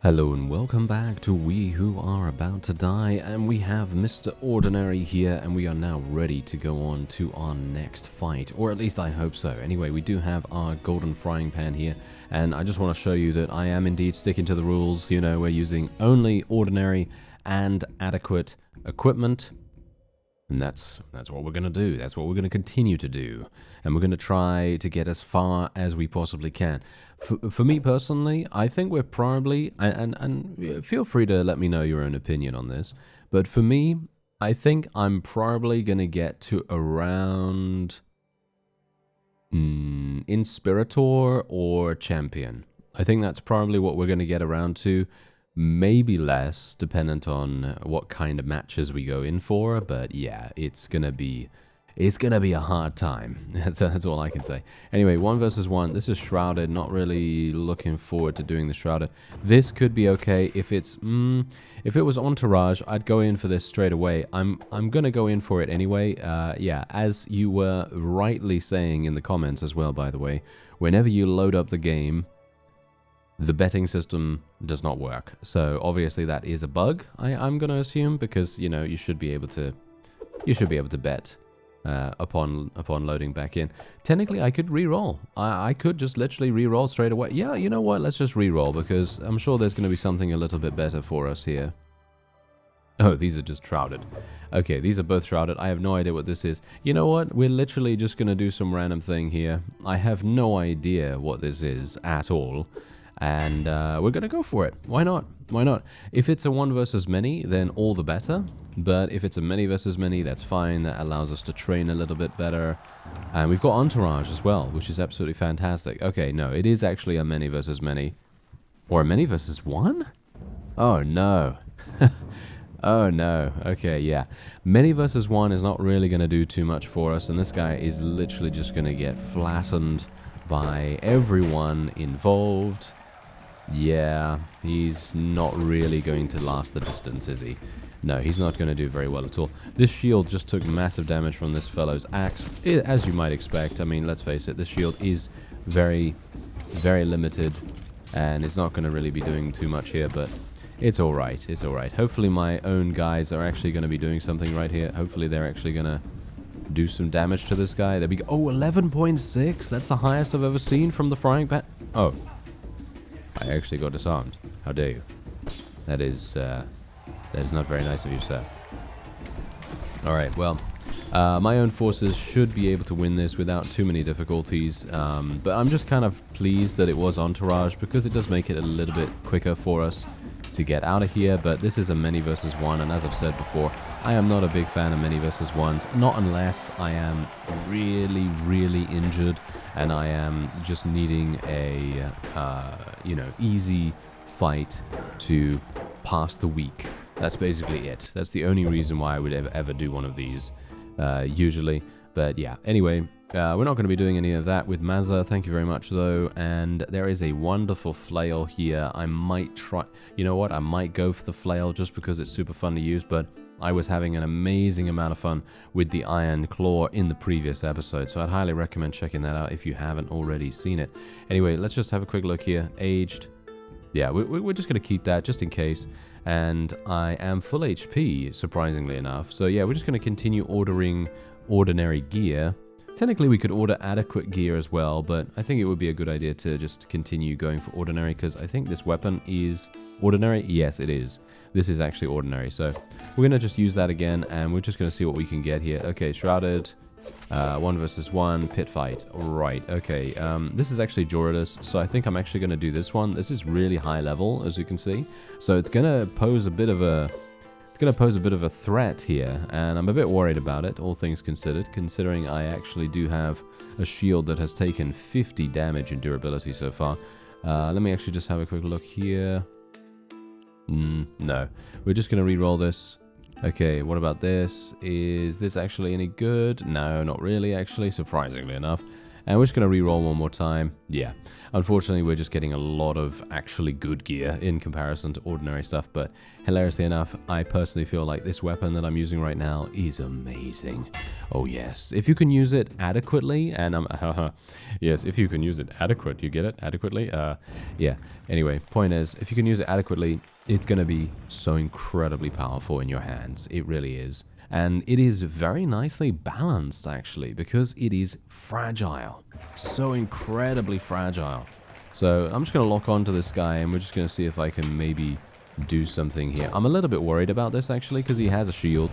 Hello and welcome back to We Who Are About to Die, and we have Mr. Ordinary here, and we are now ready to go on to our next fight, or at least I hope so. Anyway, we do have our golden frying pan here, and I just want to show you that I am indeed sticking to the rules. You know, we're using only ordinary and adequate equipment, and that's what we're going to do. That's what we're going to continue to do, and we're going to try to get as far as we possibly can. For me personally, I think we're probably, and feel free to let me know your own opinion on this, but for me, I think I'm probably going to get to around Inspirator or Champion. I think that's probably what we're going to get around to. Maybe less, dependent on what kind of matches we go in for, but yeah, it's gonna be a hard time. That's all I can say. Anyway, 1 versus 1. This is Shrouded. Not really looking forward to doing the Shrouded. This could be okay if it's if it was Entourage. I'd go in for this straight away. I'm gonna go in for it anyway. Yeah, as you were rightly saying in the comments as well. By the way, whenever you load up the game, the betting system does not work. So obviously that is a bug, I'm going to assume, because you know you should be able to bet upon loading back in. Technically, I could re-roll. I could just literally re-roll straight away. Yeah, you know what? Let's just re-roll, because I'm sure there's going to be something a little bit better for us here. Oh, these are just shrouded. Okay, these are both shrouded. I have no idea what this is. You know what? We're literally just going to do some random thing here. I have no idea what this is at all. And we're going to go for it. Why not? Why not? If it's a 1 versus many, then all the better. But if it's a many versus many, that's fine. That allows us to train a little bit better. And we've got Entourage as well, which is absolutely fantastic. Okay, no, it is actually a many versus many. Or a many versus 1? Oh, no. Oh, no. Okay, yeah. Many versus 1 is not really going to do too much for us. And this guy is literally just going to get flattened by everyone involved. Yeah, he's not really going to last the distance, is he? No, he's not going to do very well at all. This shield just took massive damage from this fellow's axe, as you might expect. I mean, let's face it, this shield is very, very limited, and it's not going to really be doing too much here, but it's alright, it's alright. Hopefully my own guys are actually going to be doing something right here. Hopefully they're actually going to do some damage to this guy. There we go. Oh, 11.6. That's the highest I've ever seen from the frying pan. Oh, I actually got disarmed. How dare you? That is not very nice of you, sir. All right. Well, my own forces should be able to win this without too many difficulties. But I'm just kind of pleased that it was Entourage, because it does make it a little bit quicker for us to get out of here. But this is a many versus 1, and as I've said before, I am not a big fan of many versus 1s, not unless I am really, really injured and I am just needing a you know, easy fight to pass the week. That's basically it. That's the only reason why I would ever do one of these usually. But yeah, anyway, we're not going to be doing any of that with Mazza. Thank you very much, though. And there is a wonderful flail here. I might try... You know what? I might go for the flail just because it's super fun to use, but I was having an amazing amount of fun with the Iron Claw in the previous episode, so I'd highly recommend checking that out if you haven't already seen it. Anyway, let's just have a quick look here. Aged. Yeah, we're just going to keep that just in case. And I am full HP, surprisingly enough. So yeah, we're just going to continue ordering ordinary gear. Technically, we could order adequate gear as well, but I think it would be a good idea to just continue going for ordinary, because I think this weapon is ordinary. Yes, it is. This is actually ordinary, so we're going to just use that again, and we're just going to see what we can get here. Okay, Shrouded, 1 versus 1, pit fight. Right, okay, this is actually Joridus, so I think I'm actually going to do this one. This is really high level, as you can see, so it's going to pose a bit of a... It's going to pose a bit of a threat here, and I'm a bit worried about it, all things considered, considering I actually do have a shield that has taken 50 damage in durability so far. Let me actually just have a quick look here. No. We're just going to re-roll this. Okay, what about this? Is this actually any good? No, not really, actually, surprisingly enough. And we're just going to reroll one more time. Yeah, unfortunately, we're just getting a lot of actually good gear in comparison to ordinary stuff. But hilariously enough, I personally feel like this weapon that I'm using right now is amazing. Oh, yes. If you can use it adequately, and yes, if you can use it adequate, you get it? Adequately? Yeah. Anyway, point is, if you can use it adequately, it's going to be so incredibly powerful in your hands. It really is. And it is very nicely balanced, actually, because it is fragile. So incredibly fragile. So I'm just going to lock onto this guy, and we're just going to see if I can maybe do something here. I'm a little bit worried about this, actually, because he has a shield.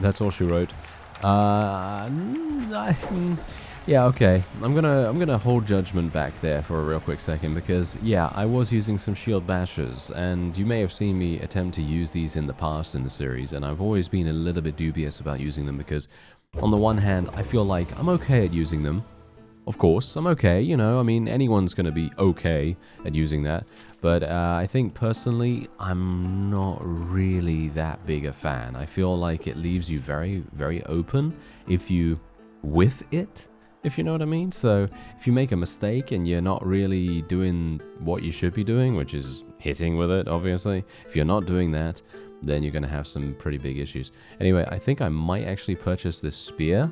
That's all she wrote. Yeah, okay. I'm gonna hold judgment back there for a real quick second because yeah, I was using some shield bashers, and you may have seen me attempt to use these in the past in the series, and I've always been a little bit dubious about using them because, on the one hand, I feel like I'm okay at using them. Of course, I'm okay, you know, I mean, anyone's going to be okay at using that, but I think personally, I'm not really that big a fan. I feel like it leaves you very, very open if you with it, if you know what I mean. So if you make a mistake and you're not really doing what you should be doing, which is hitting with it, obviously, if you're not doing that, then you're going to have some pretty big issues. Anyway, I think I might actually purchase this spear.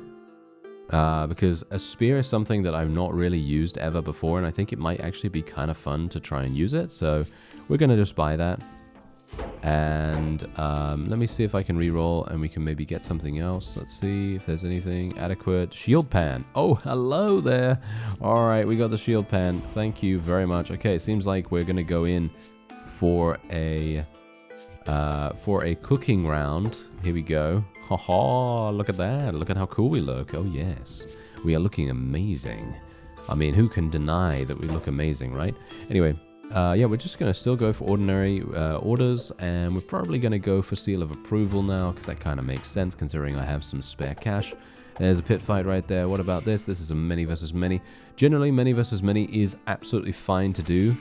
Because a spear is something that I've not really used ever before, and I think it might actually be kind of fun to try and use it, so we're going to just buy that. And let me see if I can reroll, and we can maybe get something else. Let's see if there's anything adequate. Shield pan. Oh, hello there. All right, we got the shield pan. Thank you very much. Okay, it seems like we're going to go in for a cooking round. Here we go. Haha, look at that. Look at how cool we look. Oh, yes. We are looking amazing. I mean, who can deny that we look amazing, right? Anyway, yeah, we're just going to still go for ordinary orders, and we're probably going to go for seal of approval now, because that kind of makes sense, considering I have some spare cash. There's a pit fight right there. What about this? This is a many versus many. Generally, many versus many is absolutely fine to do.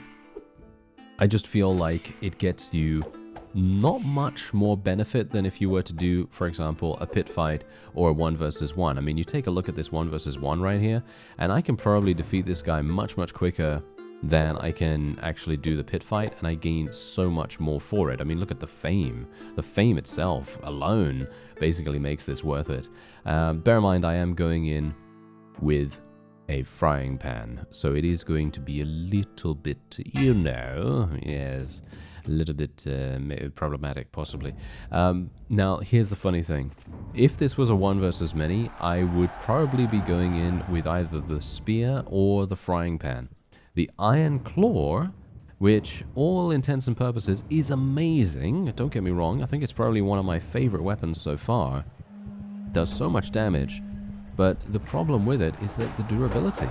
I just feel like it gets you not much more benefit than if you were to do, for example, a pit fight or a 1 versus 1. I mean, you take a look at this 1 versus 1 right here, and I can probably defeat this guy much, much quicker than I can actually do the pit fight, and I gain so much more for it. I mean, look at the fame. The fame itself alone basically makes this worth it. Bear in mind, I am going in with a frying pan, so it is going to be a little bit, you know, yes, a little bit problematic, possibly. Now, here's the funny thing. If this was a 1 versus many, I would probably be going in with either the spear or the frying pan. The iron claw, which, all intents and purposes, is amazing. Don't get me wrong. I think it's probably one of my favorite weapons so far. It does so much damage. But the problem with it is that the durability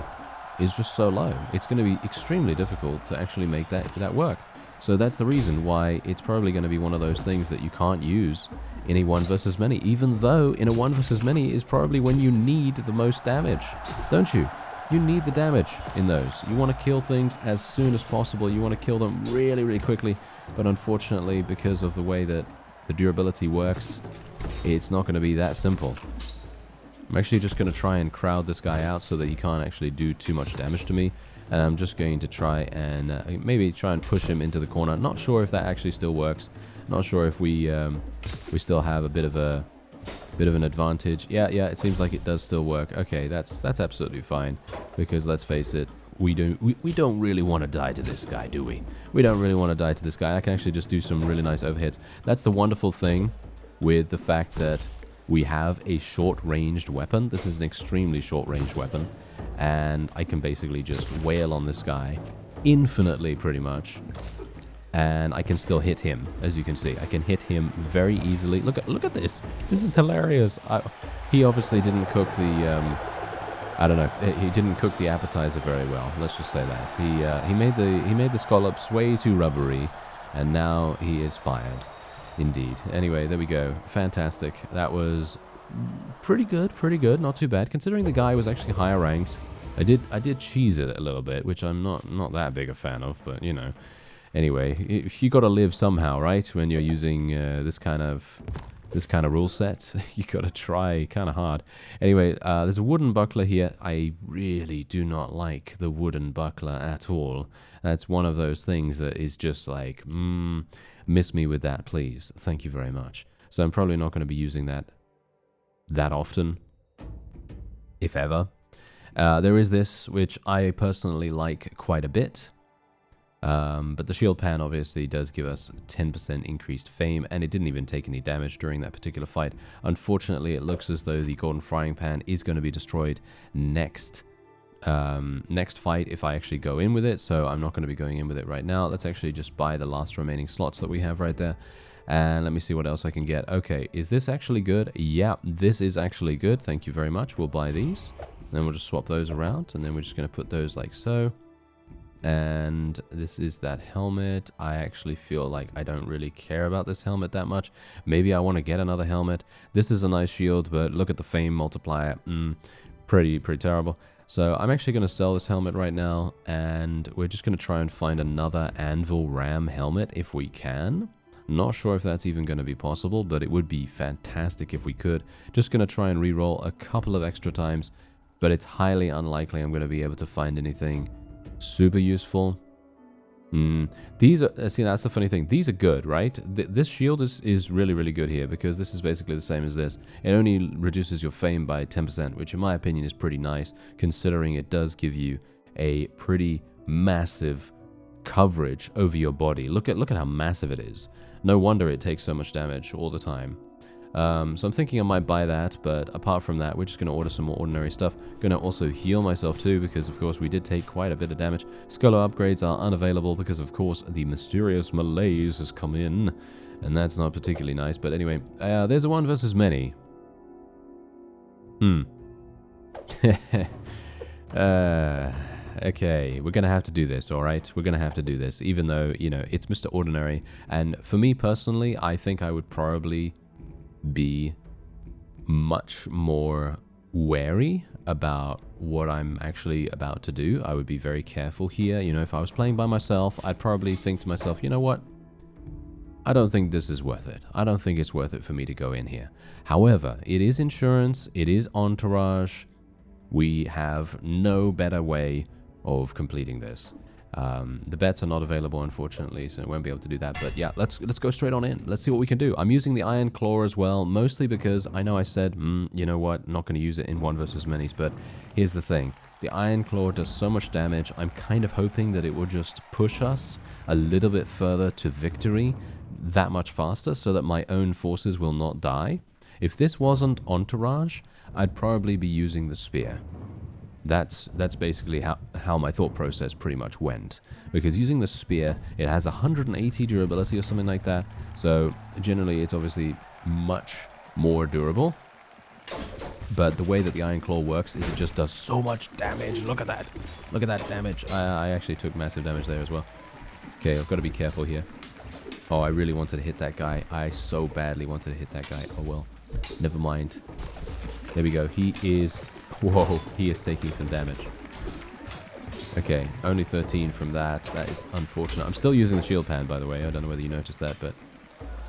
is just so low. It's going to be extremely difficult to actually make that work. So that's the reason why it's probably going to be one of those things that you can't use in a 1 versus many, even though in a 1 versus many is probably when you need the most damage, don't you? You need the damage in those. You want to kill things as soon as possible. You want to kill them really, really quickly. But unfortunately, because of the way that the durability works, it's not going to be that simple. I'm actually just going to try and crowd this guy out so that he can't actually do too much damage to me. And I'm just going to try and maybe try and push him into the corner. Not sure if that actually still works. Not sure if we still have a bit of an advantage. Yeah, it seems like it does still work. Okay, that's absolutely fine, because let's face it, we don't really want to die to this guy, do we? We don't really want to die to this guy. I can actually just do some really nice overhits. That's the wonderful thing with the fact that we have a short-ranged weapon. This is an extremely short-ranged weapon, and I can basically just wail on this guy infinitely, pretty much, and I can still hit him. As you can see, I can hit him very easily. Look at this. This is hilarious. He obviously didn't cook the I don't know. He didn't cook the appetizer very well. Let's just say that he made the scallops way too rubbery, and now he is fired. Indeed. Anyway, there we go. Fantastic. That was pretty good. Not too bad, considering the guy was actually higher ranked. I did cheese it a little bit, which I'm not that big a fan of, but you know. Anyway, you got to live somehow, right? When you're using this kind of rule set, you got to try kind of hard. Anyway, there's a wooden buckler here. I really do not like the wooden buckler at all. That's one of those things that is just like, miss me with that, please. Thank you very much. So I'm probably not going to be using that often, if ever. There is this, which I personally like quite a bit. But the shield pan obviously does give us 10% increased fame, and it didn't even take any damage during that particular fight. Unfortunately, it looks as though the golden frying pan is going to be destroyed next fight if I actually go in with it, so I'm not going to be going in with it right now. Let's actually just buy the last remaining slots that we have right there, and let me see what else I can get. Okay, is this actually good? Yeah, this is actually good. Thank you very much. We'll buy these, then we'll just swap those around, and then we're just going to put those like so. And this is that helmet. I actually feel like I don't really care about this helmet that much. Maybe I want to get another helmet. This is a nice shield, but look at the fame multiplier. Pretty terrible. So I'm actually going to sell this helmet right now, and we're just going to try and find another Anvil Ram helmet if we can. Not sure if that's even going to be possible, but it would be fantastic if we could. Just going to try and re-roll a couple of extra times, but it's highly unlikely I'm going to be able to find anything super useful. These are, see, that's the funny thing. These are good, right? This shield is really good here, because this is basically the same as this. It only reduces your fame by 10%, which in my opinion is pretty nice, considering it does give you a pretty massive coverage over your body. Look at how massive it is. No wonder it takes so much damage all the time. So I'm thinking I might buy that, but apart from that, we're just going to order some more ordinary stuff. Going to also heal myself too, because of course we did take quite a bit of damage. Scholar upgrades are unavailable because of course the mysterious malaise has come in, and that's not particularly nice. But anyway, there's a 1 versus many. Okay, we're going to have to do this, alright? We're going to have to do this, even though, you know, it's Mr. Ordinary. And for me personally, I think I would probably be much more wary about what I'm actually about to do. I would be very careful here. You know, if I was playing by myself, I'd probably think to myself, you know what? I don't think this is worth it. I don't think it's worth it for me to go in here. However, it is insurance. It is entourage. We have no better way of completing this. The bets are not available, unfortunately, so I won't be able to do that. But yeah, let's go straight on in. Let's see what we can do. I'm using the Iron Claw as well, mostly because I know I said, you know what, not going to use it in 1 versus minis, but here's the thing. The Iron Claw does so much damage, I'm kind of hoping that it will just push us a little bit further to victory that much faster, so that my own forces will not die. If this wasn't Entourage, I'd probably be using the Spear. That's basically how my thought process pretty much went. Because using the Spear, it has 180 durability or something like that. So generally it's obviously much more durable. But the way that the Iron Claw works is it just does so much damage. Look at that. Look at that damage. I actually took massive damage there as well. Okay, I've got to be careful here. Oh, I really wanted to hit that guy. I so badly wanted to hit that guy. Oh well. Never mind. There we go. He is... Whoa, he is taking some damage. Okay, only 13 from that. That is unfortunate. I'm still using the shield pan, by the way. I don't know whether you noticed that, but...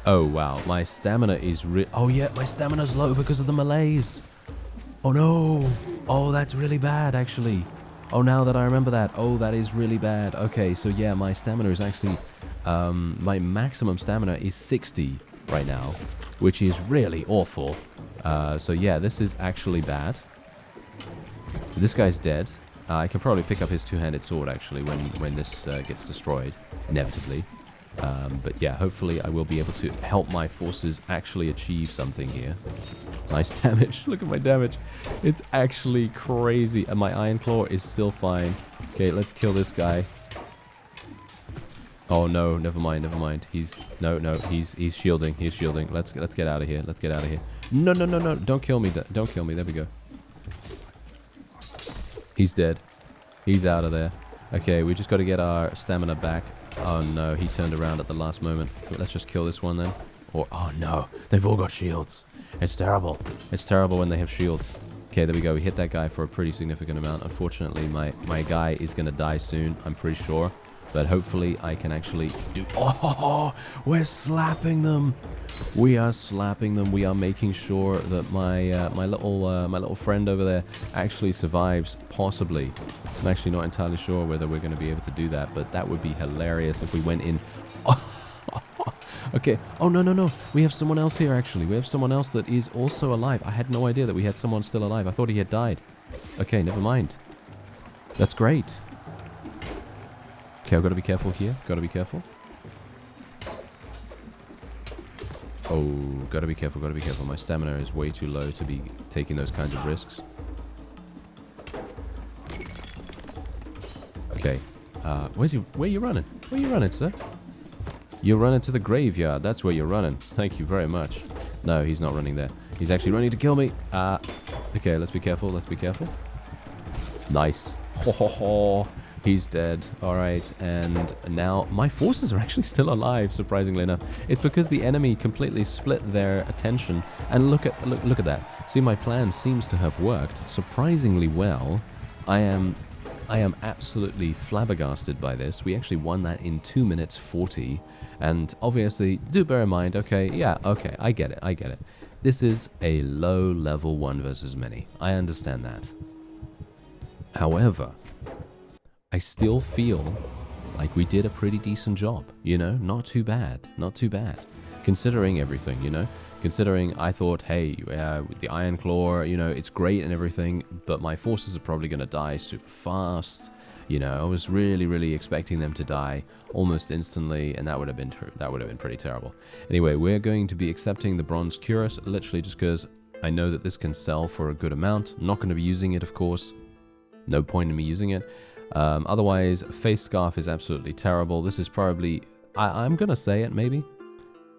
Oh, wow. My stamina is... Oh, yeah, my stamina's low because of the malaise. Oh, no. Oh, that's really bad, actually. Oh, now that I remember that. Oh, that is really bad. Okay, so yeah, my stamina is actually... my maximum stamina is 60 right now, which is really awful. So yeah, this is actually bad. This guy's dead. I can probably pick up his two-handed sword, actually, when this gets destroyed, inevitably. But yeah, hopefully I will be able to help my forces actually achieve something here. Nice damage. Look at my damage. It's actually crazy. And my Iron Claw is still fine. Okay, let's kill this guy. Oh no, never mind, never mind. He's shielding. He's shielding. Let's get out of here. Let's get out of here. No, no, no, no. Don't kill me. Don't kill me. There we go. He's dead. He's out of there. Okay, we just got to get our stamina back. Oh no, he turned around at the last moment. Let's just kill this one then. Or oh no, they've all got shields. It's terrible. It's terrible when they have shields. Okay, there we go. We hit that guy for a pretty significant amount. Unfortunately, my guy is going to die soon, I'm pretty sure. But hopefully I can actually do... Oh, we're slapping them. We are slapping them. We are making sure that my little friend over there actually survives, possibly. I'm actually not entirely sure whether we're going to be able to do that, but that would be hilarious if we went in... Okay. Oh, no, no, no. We have someone else here, actually. We have someone else that is also alive. I had no idea that we had someone still alive. I thought he had died. Okay, never mind. That's great. Okay, I've got to be careful here. Got to be careful. Oh, got to be careful, got to be careful. My stamina is way too low to be taking those kinds of risks. Okay. Where are you running? Where are you running, sir? You're running to the graveyard. That's where you're running. Thank you very much. No, he's not running there. He's actually running to kill me. Okay, let's be careful. Let's be careful. Nice. Ho, ho, ho. He's dead. All right. And now my forces are actually still alive, surprisingly enough. It's because the enemy completely split their attention. And look at that. See, my plan seems to have worked surprisingly well. I am absolutely flabbergasted by this. We actually won that in 2 minutes 40. And obviously, do bear in mind, okay, yeah, okay, I get it. This is a low level 1 versus many. I understand that. However, I still feel like we did a pretty decent job, you know? Not too bad, not too bad. Considering everything, you know? Considering I thought, hey, the Iron Claw, you know, it's great and everything, but my forces are probably going to die super fast. You know, I was really, really expecting them to die almost instantly, and that would have been pretty terrible. Anyway, we're going to be accepting the Bronze Cuirass, literally just because I know that this can sell for a good amount. I'm not going to be using it, of course. No point in me using it. Otherwise, Face Scarf is absolutely terrible. This is probably, I'm going to say it, maybe.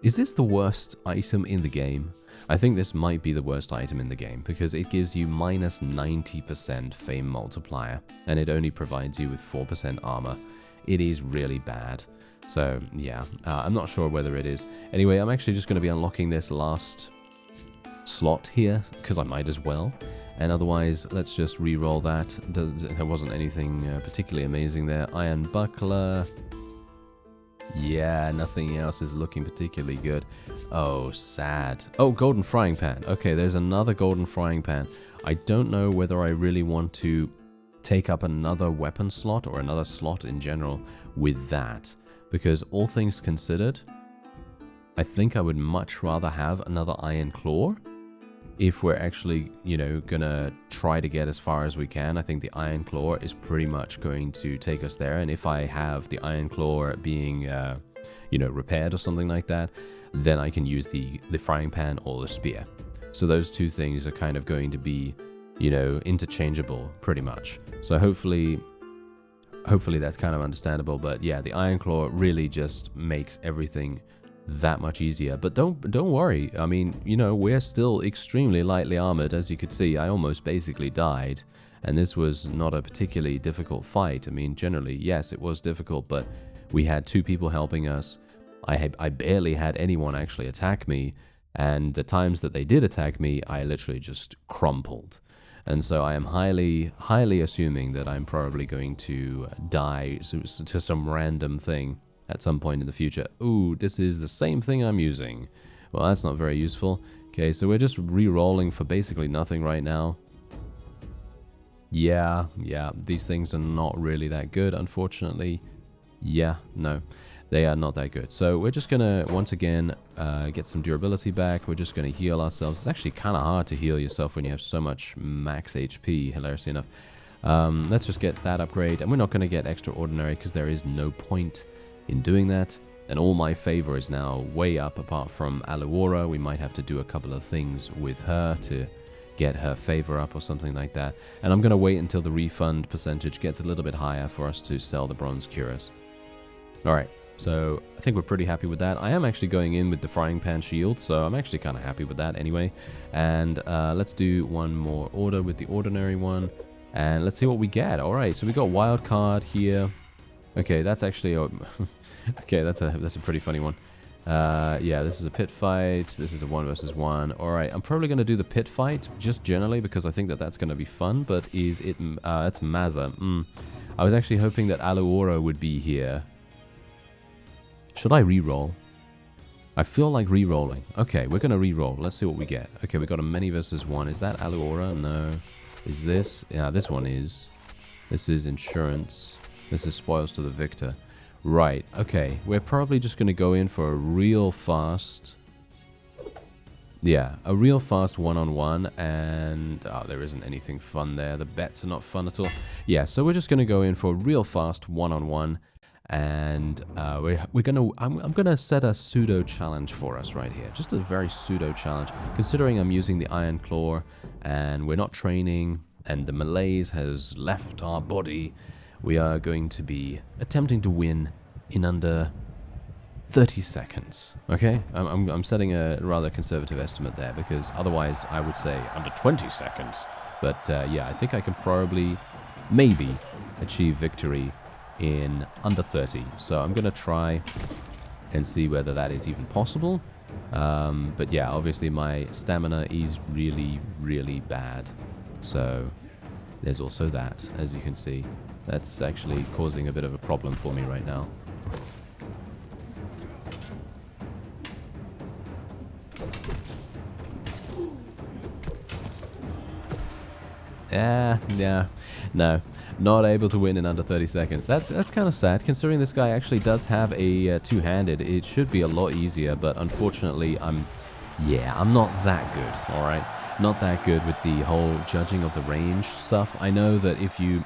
Is this the worst item in the game? I think this might be the worst item in the game because it gives you minus 90% fame multiplier and it only provides you with 4% armor. It is really bad. So yeah, I'm not sure whether it is. Anyway, I'm actually just going to be unlocking this last slot here because I might as well. And otherwise, let's just re-roll that. There wasn't anything particularly amazing there. Iron Buckler. Yeah, nothing else is looking particularly good. Oh, sad. Oh, Golden Frying Pan. Okay, there's another Golden Frying Pan. I don't know whether I really want to take up another weapon slot or another slot in general with that. Because all things considered, I think I would much rather have another Iron Claw. If we're actually, you know, gonna try to get as far as we can, I think the Iron Claw is pretty much going to take us there. And if I have the Iron Claw being, you know, repaired or something like that, then I can use the Frying Pan or the Spear. So those two things are kind of going to be, you know, interchangeable pretty much. So hopefully that's kind of understandable. But yeah, the Iron Claw really just makes everything that much easier. But don't worry. I mean, you know, we're still extremely lightly armored. As you could see, I almost basically died. And this was not a particularly difficult fight. I mean, generally, yes, it was difficult, but we had 2 people helping us. I barely had anyone actually attack me. And the times that they did attack me, I literally just crumpled. And so I am highly, highly assuming that I'm probably going to die to some random thing at some point in the future. Ooh, this is the same thing I'm using. Well, that's not very useful. Okay, so we're just re-rolling for basically nothing right now. Yeah, these things are not really that good, unfortunately. Yeah, no, they are not that good. So we're just gonna, once again, get some durability back. We're just gonna heal ourselves. It's actually kind of hard to heal yourself when you have so much max HP, hilariously enough. Let's just get that upgrade, and we're not gonna get extraordinary because there is no point in doing that. And all my favor is now way up, apart from Aluora. We might have to do a couple of things with her to get her favor up or something like that. And I'm going to wait until the refund percentage gets a little bit higher for us to sell the bronze cuirass. Alright, so I think we're pretty happy with that. I am actually going in with the frying pan shield, so I'm actually kind of happy with that anyway. And let's do one more order with the ordinary one. And let's see what we get. Alright, so we got wild card here. Okay, that's actually... okay, that's a pretty funny one. Yeah, this is a pit fight. This is a 1 versus 1. Alright, I'm probably going to do the pit fight, just generally, because I think that that's going to be fun. But is it... it's Maza. I was actually hoping that Aluora would be here. Should I re-roll? I feel like re-rolling. Okay, we're going to re-roll. Let's see what we get. Okay, we got a many versus 1. Is that Aluora? No. Is this? Yeah, this one is. This is insurance. This is spoils to the victor. Right, okay. We're probably just going to go in for a real fast... Yeah, a real fast one-on-one, and... Oh, there isn't anything fun there. The bets are not fun at all. Yeah, so we're just going to go in for a real fast one-on-one, and we're going to... I'm going to set a pseudo-challenge for us right here. Just a very pseudo-challenge, considering I'm using the Iron Claw, and we're not training, and the malaise has left our body. We are going to be attempting to win in under 30 seconds, okay? I'm setting a rather conservative estimate there, because otherwise I would say under 20 seconds. But yeah, I think I can probably, maybe, achieve victory in under 30. So I'm going to try and see whether that is even possible. But yeah, obviously my stamina is really, really bad. So there's also that, as you can see. That's actually causing a bit of a problem for me right now. Yeah, no, not able to win in under 30 seconds. That's kind of sad, considering this guy actually does have a two-handed. It should be a lot easier, but unfortunately, I'm not that good, alright? Not that good with the whole judging of the range stuff. I know that if you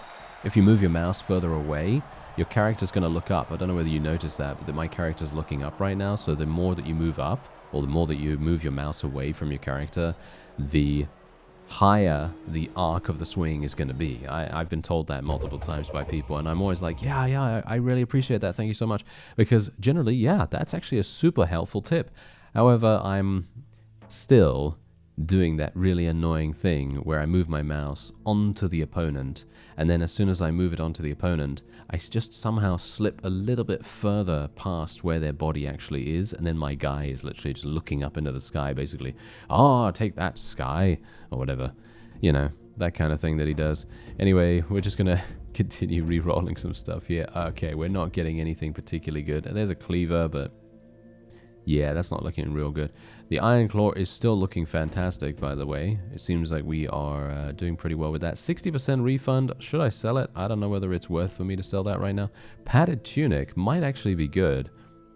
move your mouse further away, your character's going to look up. I don't know whether you noticed that, but my character's looking up right now, so the more that you move up, or the more that you move your mouse away from your character, the higher the arc of the swing is going to be. I've been told that multiple times by people, and I'm always like, yeah, I really appreciate that. Thank you so much. Because generally, yeah, that's actually a super helpful tip. However, I'm still doing that really annoying thing where I move my mouse onto the opponent, and then as soon as I move it onto the opponent, I just somehow slip a little bit further past where their body actually is, and then my guy is literally just looking up into the sky, basically. Oh, take that, sky, or whatever. You know, that kind of thing that he does. Anyway, we're just gonna continue re-rolling some stuff here. Okay, we're not getting anything particularly good. There's a cleaver, but yeah, that's not looking real good. The Iron Claw is still looking fantastic, by the way. It seems like we are doing pretty well with that. 60% refund. Should I sell it? I don't know whether it's worth for me to sell that right now. Padded Tunic might actually be good.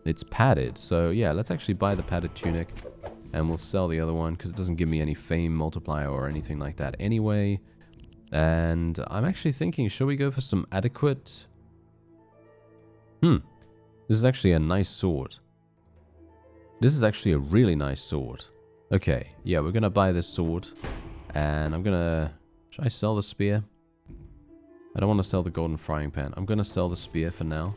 It's padded, so yeah, let's actually buy the Padded Tunic. And we'll sell the other one, because it doesn't give me any fame multiplier or anything like that anyway. And I'm actually thinking, should we go for some adequate... This is actually a nice sword. This is actually a really nice sword. Okay, yeah, we're going to buy this sword. And I'm going to... Should I sell the spear? I don't want to sell the golden frying pan. I'm going to sell the spear for now.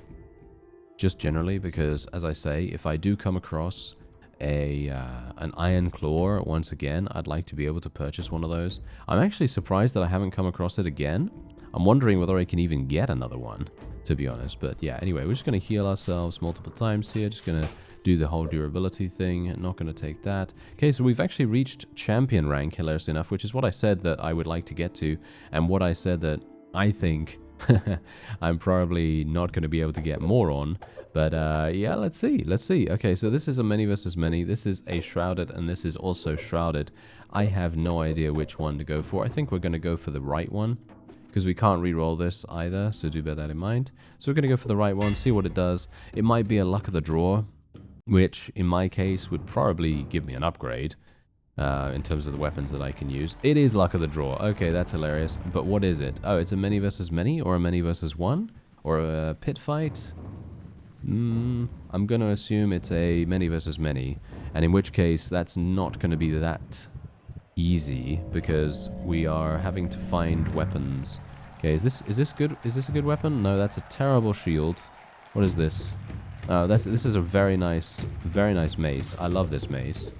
Just generally, because, as I say, if I do come across an Iron Claw once again, I'd like to be able to purchase one of those. I'm actually surprised that I haven't come across it again. I'm wondering whether I can even get another one, to be honest. But yeah, anyway, we're just going to heal ourselves multiple times here. Just going to do the whole durability thing. Not going to take that. Okay, so we've actually reached champion rank, hilarious enough, which is what I said that I would like to get to, and what I said that I think I'm probably not going to be able to get more on. But yeah, let's see. Okay, so this is a many versus many. This is a shrouded, and this is also shrouded. I have no idea which one to go for. I think we're going to go for the right one, because we can't re-roll this either, so do bear that in mind. So we're going to go for the right one, see what it does. It might be a luck of the draw, which in my case would probably give me an upgrade in terms of the weapons that I can use. It is luck of the draw. Okay, that's hilarious. But what is it? Oh, it's a many versus many, or a many versus one, or a pit fight? I'm going to assume it's a many versus many, and in which case that's not going to be that easy because we are having to find weapons. Okay, is this good? Is this a good weapon? No, that's a terrible shield. What is this? This is a very nice mace. I love this mace.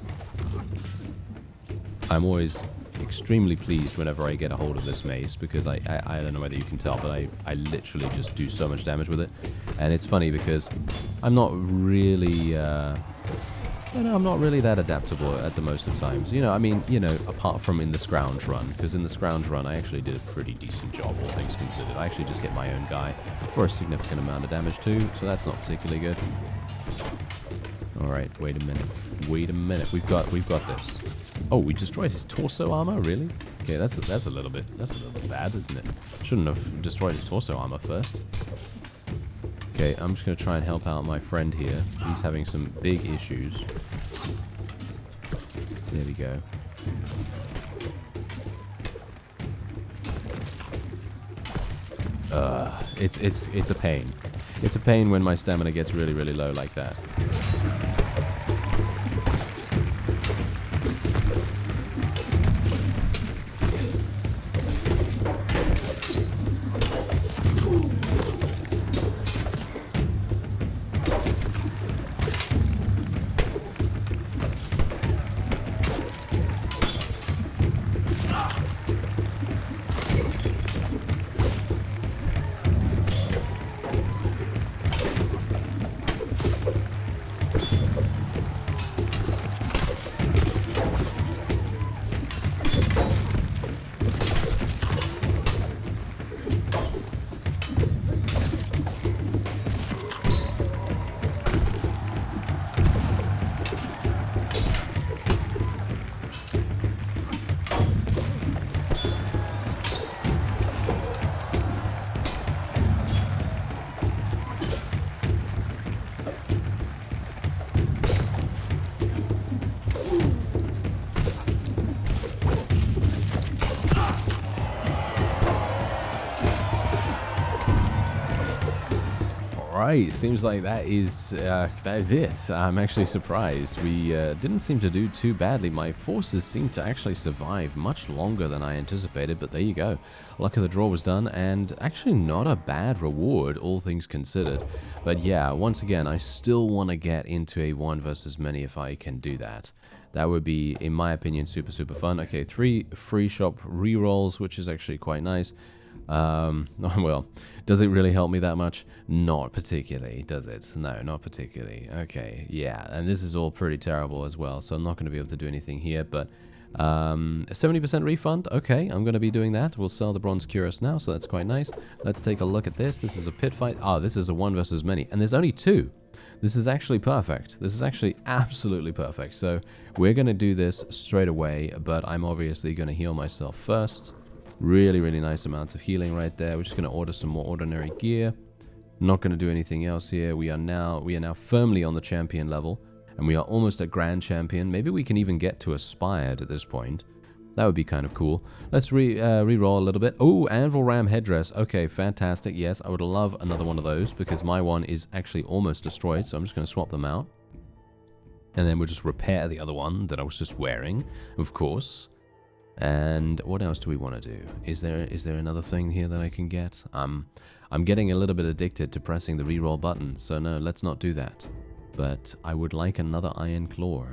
I'm always extremely pleased whenever I get a hold of this mace because I don't know whether you can tell, but I literally just do so much damage with it. And it's funny because I'm not really I'm not really that adaptable at the most of times. You know, I mean, you know, apart from in the Scrounge run, because in the Scrounge run I actually did a pretty decent job, all things considered. I actually just hit my own guy for a significant amount of damage too, so that's not particularly good. Alright, wait a minute. Wait a minute. We've got this. Oh, we destroyed his torso armor? Really? Okay, that's a little bit bad, isn't it? Shouldn't have destroyed his torso armor first. Okay, I'm just going to try and help out my friend here. He's having some big issues. There we go. It's a pain. It's a pain when my stamina gets really, really low like that. Right, seems like that is it. I'm actually surprised. We didn't seem to do too badly. My forces seem to actually survive much longer than I anticipated, but there you go. Luck of the draw was done, and actually not a bad reward, all things considered. But yeah, once again, I still want to get into a 1 versus many if I can do that. That would be, in my opinion, super, super fun. Okay, 3 free shop rerolls, which is actually quite nice. Well, does it really help me that much? Not particularly, does it? No, not particularly. Okay, yeah, and this is all pretty terrible as well, so I'm not going to be able to do anything here, but a 70% refund. Okay, I'm going to be doing that. We'll sell the bronze cuirass now, so that's quite nice. Let's take a look at this. This is a pit fight. Ah, this is a 1 versus many, and there's only 2. This is actually perfect. This is actually absolutely perfect. So we're going to do this straight away, but I'm obviously going to heal myself first. Really, really nice amounts of healing right there. We're just going to order some more ordinary gear. Not going to do anything else here. We are now firmly on the champion level, and we are almost at grand champion. Maybe we can even get to aspired at this point. That would be kind of cool. Let's re-roll a little bit. Oh, anvil ram headdress. Okay, fantastic. Yes, I would love another one of those because my one is actually almost destroyed, so I'm just going to swap them out. And then we'll just repair the other one that I was just wearing, of course. And what else do we want to do? Is there another thing here that I can get? I'm getting a little bit addicted to pressing the reroll button, so no, let's not do that. But I would like another iron claw.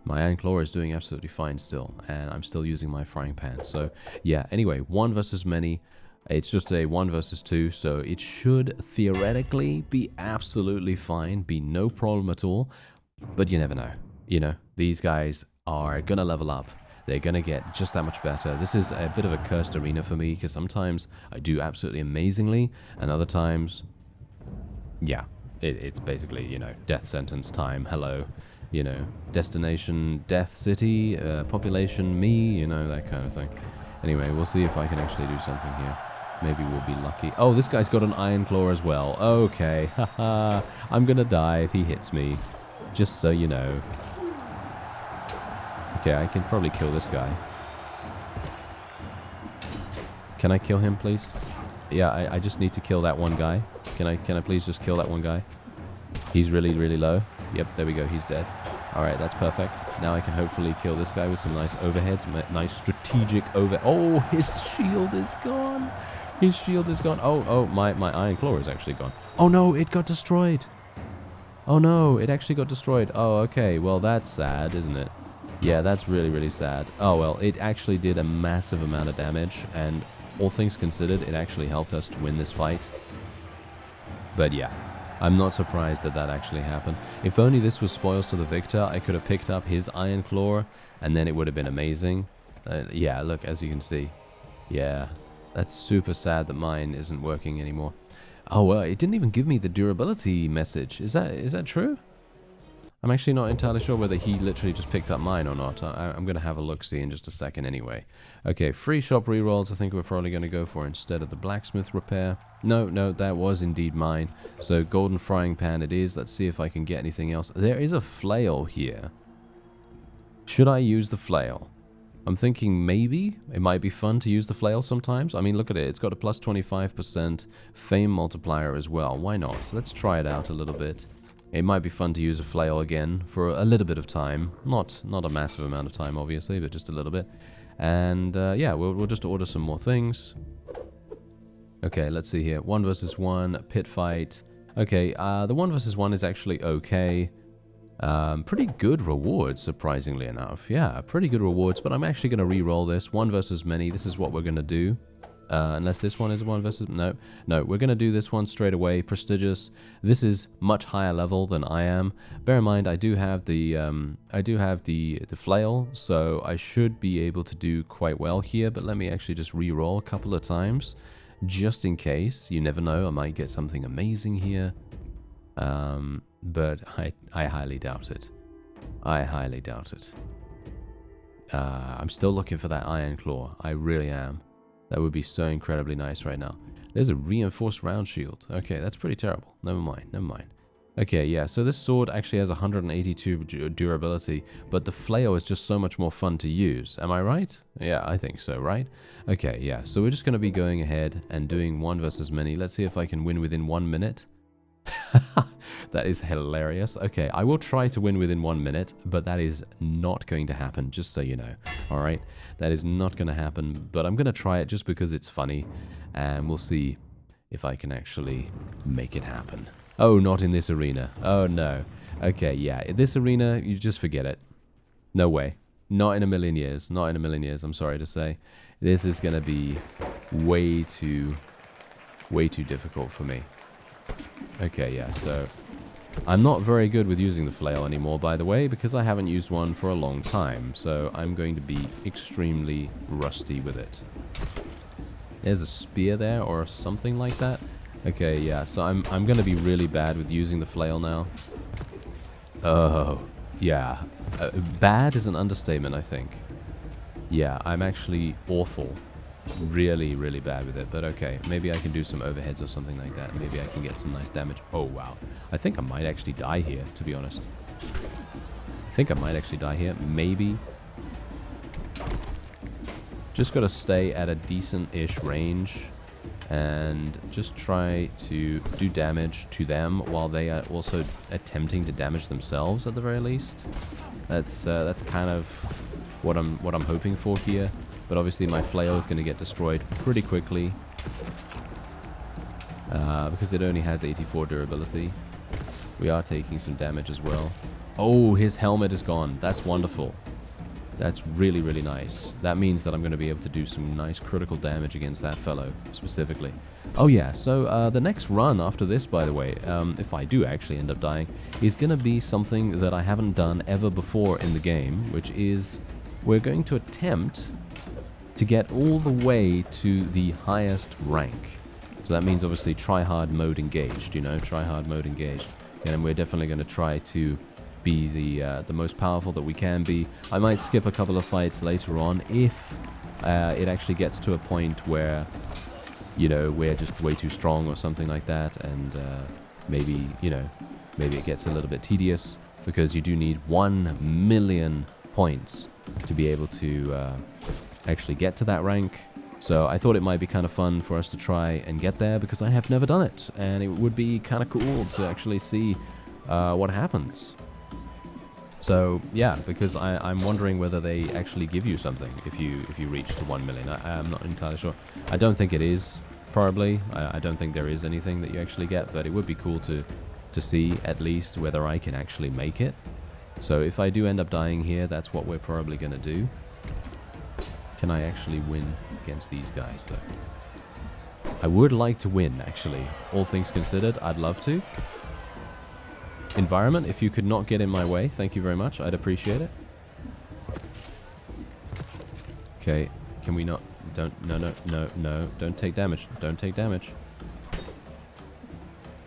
My iron claw is doing absolutely fine still, and I'm still using my frying pan. So yeah, anyway, 1 versus many. It's just a 1 versus 2, so it should theoretically be absolutely fine, be no problem at all. But you never know. You know, these guys are gonna level up. They're going to get just that much better. This is a bit of a cursed arena for me because sometimes I do absolutely amazingly, and other times, yeah, it's basically, you know, death sentence time. Hello, you know, destination, death city, population, me, you know, that kind of thing. Anyway, we'll see if I can actually do something here. Maybe we'll be lucky. Oh, this guy's got an iron claw as well. Okay, haha, I'm going to die if he hits me, just so you know. Okay, I can probably kill this guy. Can I kill him, please? Yeah, I just need to kill that one guy. Can I please just kill that one guy? He's really, really low. Yep, there we go. He's dead. All right, that's perfect. Now I can hopefully kill this guy with some nice overheads. Nice strategic over... Oh, his shield is gone. His shield is gone. Oh, my Iron Claw is actually gone. Oh, no, it got destroyed. Oh, no, it actually got destroyed. Oh, okay. Well, that's sad, isn't it? Yeah, that's really, really sad. Oh, well, it actually did a massive amount of damage, and all things considered, it actually helped us to win this fight. But yeah, I'm not surprised that that actually happened. If only this was spoils to the victor, I could have picked up his Iron Claw, and then it would have been amazing. Yeah, look, as you can see. Yeah, that's super sad that mine isn't working anymore. Oh, well, it didn't even give me the durability message. Is that true? I'm actually not entirely sure whether he literally just picked up mine or not. I'm going to have a look-see in just a second anyway. Okay, free shop rerolls I think we're probably going to go for instead of the blacksmith repair. No, that was indeed mine. So golden frying pan it is. Let's see if I can get anything else. There is a flail here. Should I use the flail? I'm thinking maybe it might be fun to use the flail sometimes. I mean, look at it. It's got a plus 25% fame multiplier as well. Why not? So let's try it out a little bit. It might be fun to use a flail again for a little bit of time. Not a massive amount of time, obviously, but just a little bit. And yeah, we'll just order some more things. Okay, let's see here. 1 versus 1, pit fight. Okay, the 1 versus 1 is actually okay. Pretty good rewards, surprisingly enough. Yeah, pretty good rewards, but I'm actually going to re-roll this. 1 versus many, this is what we're going to do. Unless this one is 1 versus... No, we're going to do this one straight away. Prestigious. This is much higher level than I am. Bear in mind, I do have the flail, so I should be able to do quite well here, but let me actually just re-roll a couple of times, just in case. You never know, I might get something amazing here. But I highly doubt it. I highly doubt it. I'm still looking for that Iron Claw. I really am. That would be so incredibly nice right now. There's a reinforced round shield. Okay, that's pretty terrible. Never mind. Okay, yeah, so this sword actually has 182 durability, but the flail is just so much more fun to use. Am I right? Yeah, I think so, right? Okay, yeah, so we're just going to be going ahead and doing 1 versus many. Let's see if I can win within 1 minute. That is hilarious. Okay, I will try to win within 1 minute, but that is not going to happen, just so you know. All right, that is not going to happen, but I'm going to try it just because it's funny, and we'll see if I can actually make it happen. Oh, not in this arena. Oh, no. Okay, yeah, in this arena, you just forget it. No way. Not in a million years. Not in a million years, I'm sorry to say. This is going to be way too difficult for me. Okay, yeah, so I'm not very good with using the flail anymore, by the way, because I haven't used one for a long time, so I'm going to be extremely rusty with it. There's a spear there or something like that. Okay, yeah, so I'm going to be really bad with using the flail now. Oh, yeah. Bad is an understatement, I think. Yeah, I'm actually awful. Really, really bad with it, but okay. Maybe I can do some overheads or something like that. Maybe I can get some nice damage. Oh, wow. I think I might actually die here, to be honest. I think I might actually die here. Maybe. Just got to stay at a decent-ish range and just try to do damage to them while they are also attempting to damage themselves at the very least. That's kind of what I'm hoping for here. But obviously my flail is going to get destroyed pretty quickly because it only has 84 durability. We are taking some damage as well. Oh, his helmet is gone. That's wonderful. That's really, really nice. That means that I'm going to be able to do some nice critical damage against that fellow specifically. Oh yeah, so the next run after this, by the way, if I do actually end up dying, is going to be something that I haven't done ever before in the game, which is we're going to attempt to get all the way to the highest rank. So that means obviously try hard mode engaged, you know, try hard mode engaged. And we're definitely going to try to be the most powerful that we can be. I might skip a couple of fights later on if it actually gets to a point where, you know, we're just way too strong or something like that, and maybe, you know, maybe it gets a little bit tedious, because you do need 1 million points to be able to actually get to that rank. So I thought it might be kind of fun for us to try and get there, because I have never done it, and it would be kind of cool to actually see what happens. So yeah, because I'm wondering whether they actually give you something if you reach to 1 million. I'm not entirely sure. I don't think it is, probably. I don't think there is anything that you actually get, but it would be cool to see at least whether I can actually make it. So if I do end up dying here, that's what we're probably going to do. Can I actually win against these guys, though? I would like to win, actually. All things considered, I'd love to. Environment, if you could not get in my way, thank you very much. I'd appreciate it. Okay, can we not... No. Don't take damage. Don't take damage.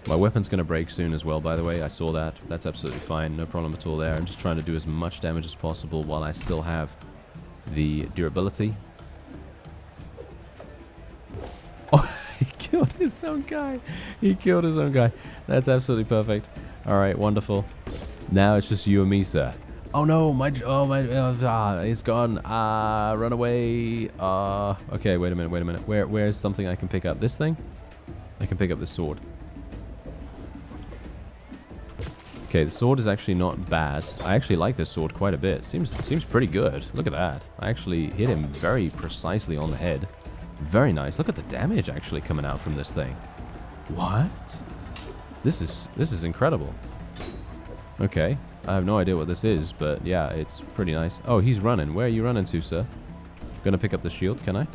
My weapon's going to break soon as well, by the way. I saw that. That's absolutely fine. No problem at all there. I'm just trying to do as much damage as possible while I still have the durability. Oh, he killed his own guy. He killed his own guy. That's absolutely perfect. All right, wonderful. Now it's just you and me, sir. Oh no, it's gone. Run away. Okay, wait a minute. Where's something I can pick up? This thing? I can pick up this sword. Okay, the sword is actually not bad. I actually like this sword quite a bit. Seems pretty good. Look at that. I actually hit him very precisely on the head. Very nice. Look at the damage actually coming out from this thing. What? This is incredible. Okay. I have no idea what this is, but yeah, it's pretty nice. Oh, he's running. Where are you running to, sir? Gonna pick up the shield, can I?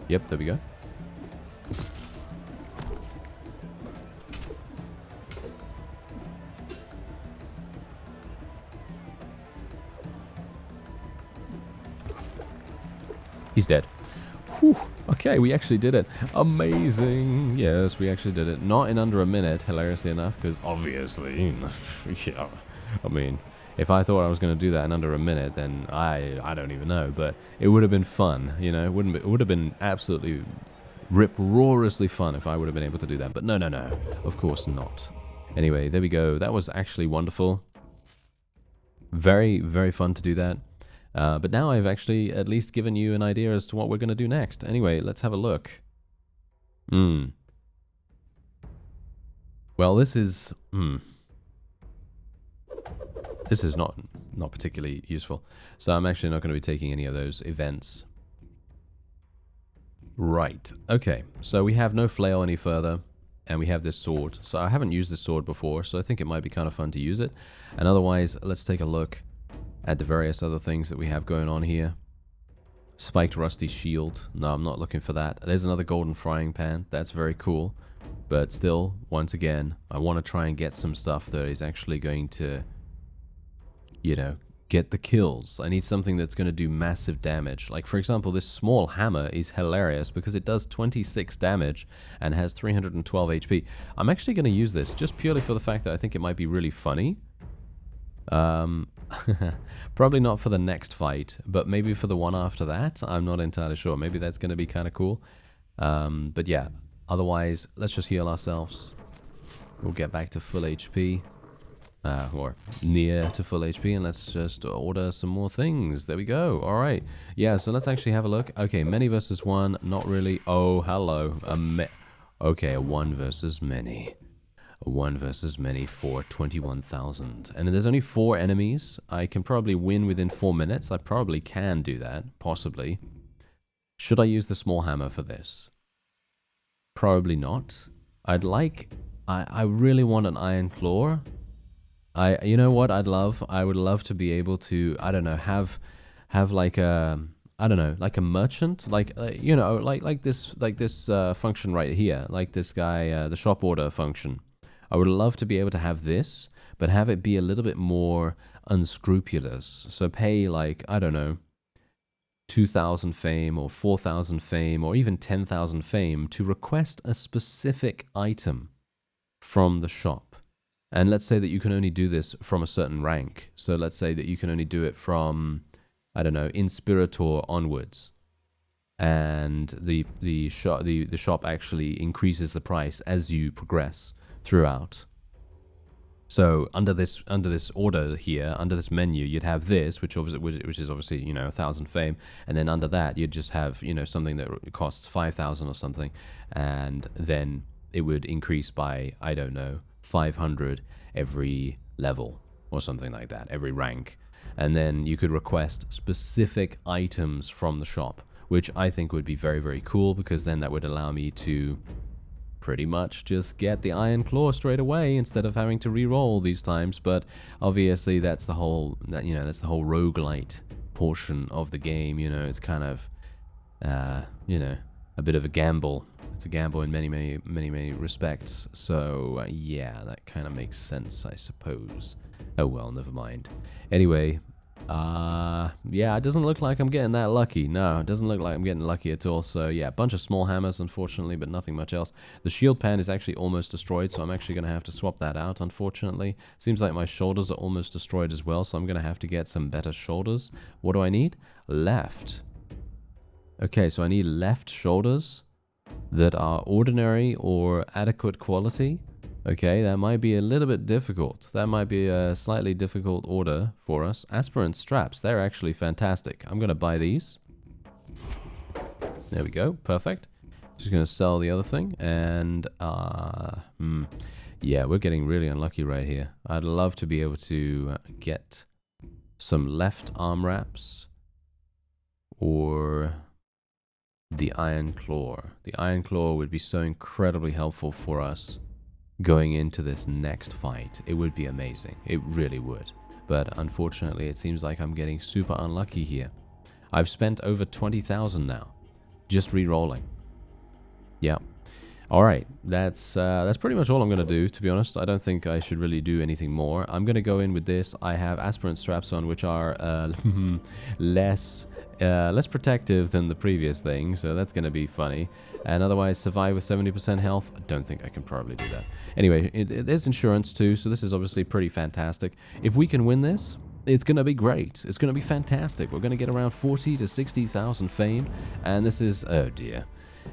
Yep, there we go. He's dead. Whew. Okay, we actually did it. Amazing. Yes, we actually did it. Not in under a minute, hilariously enough, because obviously, yeah. I mean, if I thought I was going to do that in under a minute, then I don't even know. But it would have been fun, you know. It would have been absolutely rip-roarously fun if I would have been able to do that. But no. Of course not. Anyway, there we go. That was actually wonderful. Very, very fun to do that. But now I've actually at least given you an idea as to what we're going to do next. Anyway, let's have a look. Well, this is... This is not particularly useful. So I'm actually not going to be taking any of those events. Right. Okay. So we have no flail any further. And we have this sword. So I haven't used this sword before, so I think it might be kind of fun to use it. And otherwise, let's take a look at the various other things that we have going on here. Spiked rusty shield. No, I'm not looking for that. There's another golden frying pan. That's very cool. But still, once again, I want to try and get some stuff that is actually going to, you know, get the kills. I need something that's going to do massive damage. Like, for example, this small hammer is hilarious because it does 26 damage and has 312 HP. I'm actually going to use this just purely for the fact that I think it might be really funny. Probably not for the next fight, but maybe for the one after that. I'm not entirely sure. Maybe that's going to be kind of cool. But yeah, otherwise, let's just heal ourselves. We'll get back to full HP. Or near to full HP, and let's just order some more things. There we go. All right. Yeah, so let's actually have a look. Okay, many versus one. Not really. Oh, hello. Okay, a one versus many. A one versus many for 21,000. And there's only 4 enemies. I can probably win within 4 minutes. I probably can do that, possibly. Should I use the small hammer for this? Probably not. I'd like... I really want an iron claw. You know what I would love to be able to, I don't know, have like a, I don't know, like a merchant, like, you know, like this function right here, like this guy, the shop order function. I would love to be able to have this, but have it be a little bit more unscrupulous. So pay like, I don't know, 2,000 fame or 4,000 fame or even 10,000 fame to request a specific item from the shop. And let's say that you can only do this from a certain rank. So let's say that you can only do it from, I don't know, Inspirator onwards. And the shop actually increases the price as you progress throughout. So under this order here, under this menu, you'd have this, which is obviously 1,000 fame, and then under that you'd just have something that costs 5,000 or something, and then it would increase by, I don't know, 500 every level or something like that, every rank, and then you could request specific items from the shop, which I think would be very, very cool, because then that would allow me to pretty much just get the Iron Claw straight away instead of having to re-roll these times. But obviously that's the whole roguelite portion of the game. It's kind of a bit of a gamble. It's a gamble in many respects. So yeah, that kind of makes sense, I suppose. Oh well, never mind. Anyway, yeah, it doesn't look like I'm getting that lucky. No, it doesn't look like I'm getting lucky at all. So yeah, a bunch of small hammers, unfortunately, but nothing much else. The shield pan is actually almost destroyed, so I'm actually going to have to swap that out, unfortunately. Seems like my shoulders are almost destroyed as well, so I'm going to have to get some better shoulders. What do I need? Left. Okay, so I need left shoulders that are ordinary or adequate quality. Okay, that might be a little bit difficult. That might be a slightly difficult order for us. Aspirant straps, they're actually fantastic. I'm going to buy these. There we go, perfect. Just going to sell the other thing. And, yeah, we're getting really unlucky right here. I'd love to be able to get some left arm wraps or the Iron Claw. The Iron Claw would be so incredibly helpful for us going into this next fight. It would be amazing. It really would. But unfortunately, it seems like I'm getting super unlucky here. I've spent over 20,000 now, just re-rolling. Yeah. All right, that's pretty much all I'm going to do, to be honest. I don't think I should really do anything more. I'm going to go in with this. I have aspirant straps on, which are less protective than the previous thing, so that's going to be funny. And otherwise, survive with 70% health. I don't think I can probably do that. Anyway, there's insurance too, so this is obviously pretty fantastic. If we can win this, it's going to be great. It's going to be fantastic. We're going to get around 40 to 60,000 fame, and this is, oh dear.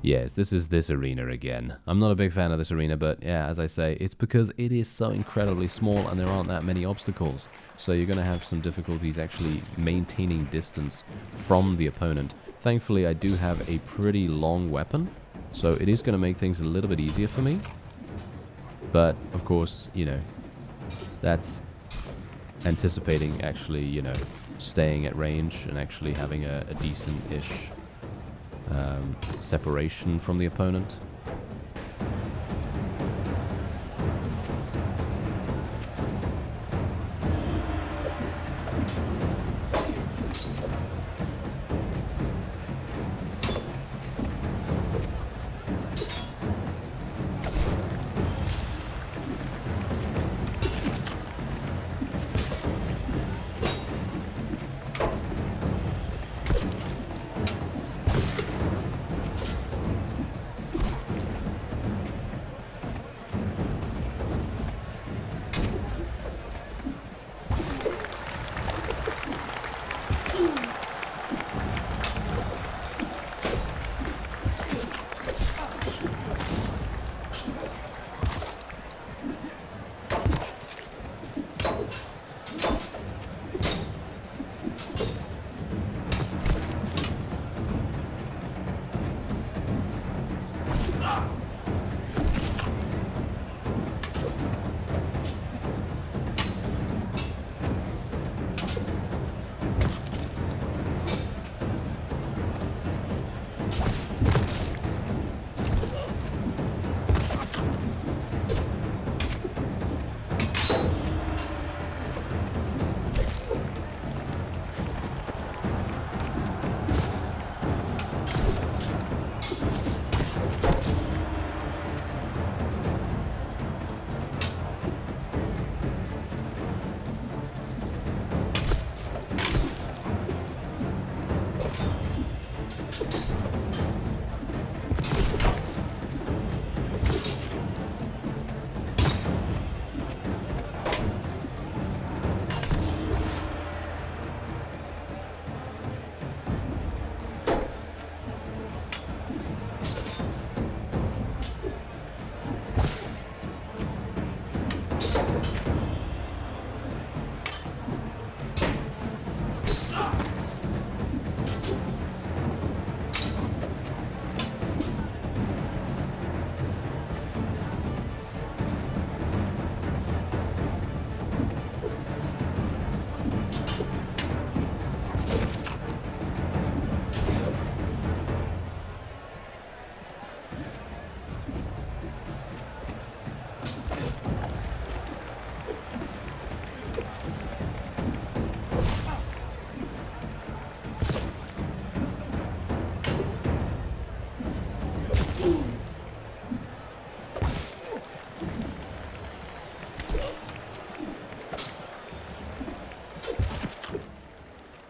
Yes, this is this arena again. I'm not a big fan of this arena, but yeah, as I say, it's because it is so incredibly small and there aren't that many obstacles. So you're going to have some difficulties actually maintaining distance from the opponent. Thankfully, I do have a pretty long weapon, so it is going to make things a little bit easier for me. But, of course, that's anticipating actually, staying at range and actually having a decent-ish separation from the opponent.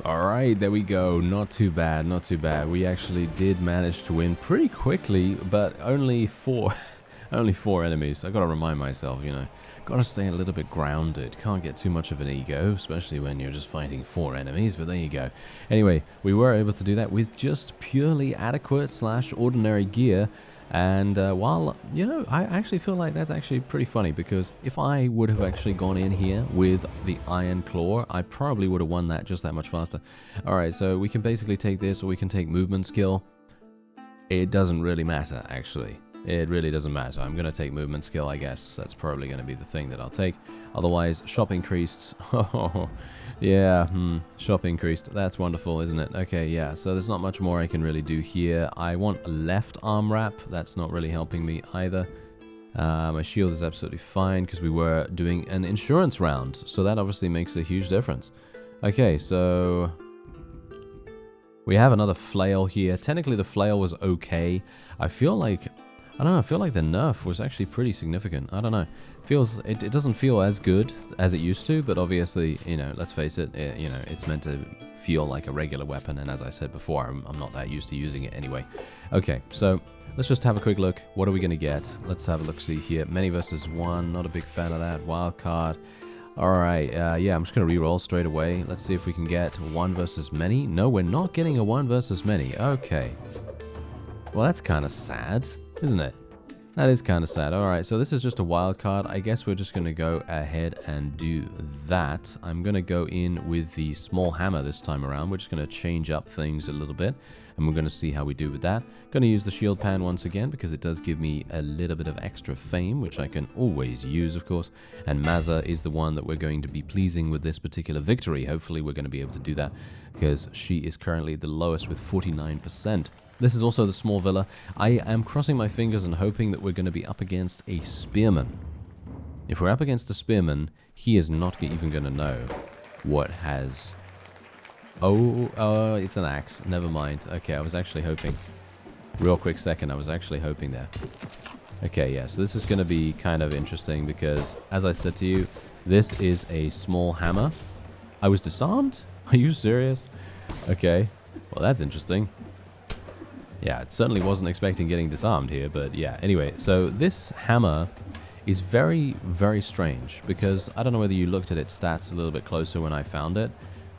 Alright, there we go. Not too bad, not too bad. We actually did manage to win pretty quickly, but only four enemies. I gotta remind myself, you know, gotta stay a little bit grounded. Can't get too much of an ego, especially when you're just fighting 4 enemies, but there you go. Anyway, we were able to do that with just purely adequate / ordinary gear. And while, you know, I actually feel like that's actually pretty funny, because if I would have actually gone in here with the Iron Claw, I probably would have won that just that much faster. Alright, so we can basically take this, or we can take movement skill. It doesn't really matter, actually. It really doesn't matter. I'm going to take movement skill, I guess. That's probably going to be the thing that I'll take. Otherwise, shop increased. Oh, yeah, shop increased. That's wonderful, isn't it? Okay, yeah, so there's not much more I can really do here. I want a left arm wrap. That's not really helping me either. My shield is absolutely fine because we were doing an insurance round. So that obviously makes a huge difference. Okay, so we have another flail here. Technically, the flail was okay. I feel like... I don't know, I feel like the nerf was actually pretty significant. I don't know. It doesn't feel as good as it used to, but obviously, you know, let's face it, you know, it's meant to feel like a regular weapon, and as I said before, I'm not that used to using it anyway. Okay, so let's just have a quick look. What are we going to get? Let's have a look-see here. Many versus 1, not a big fan of that. Wild card. Alright, yeah, I'm just going to re-roll straight away. Let's see if we can get 1 versus many. No, we're not getting a 1 versus many. Okay. Well, that's kind of sad, isn't it? That is kind of sad. Alright, so this is just a wild card. I guess we're just going to go ahead and do that. I'm going to go in with the small hammer this time around. We're just going to change up things a little bit, and we're going to see how we do with that. Going to use the shield pan once again because it does give me a little bit of extra fame, which I can always use, of course. And Mazza is the one that we're going to be pleasing with this particular victory. Hopefully we're going to be able to do that because she is currently the lowest with 49%. This is also the small villa. I am crossing my fingers and hoping that we're going to be up against a spearman. If we're up against a spearman, he is not even going to know what has... Oh, it's an axe. Never mind. Okay, I was actually hoping. Real quick second, I was actually hoping there. Okay, yeah, so this is going to be kind of interesting because, as I said to you, this is a small hammer. I was disarmed? Are you serious? Okay, well, that's interesting. Yeah, it certainly wasn't expecting getting disarmed here, but yeah. Anyway, so this hammer is very, very strange because I don't know whether you looked at its stats a little bit closer when I found it,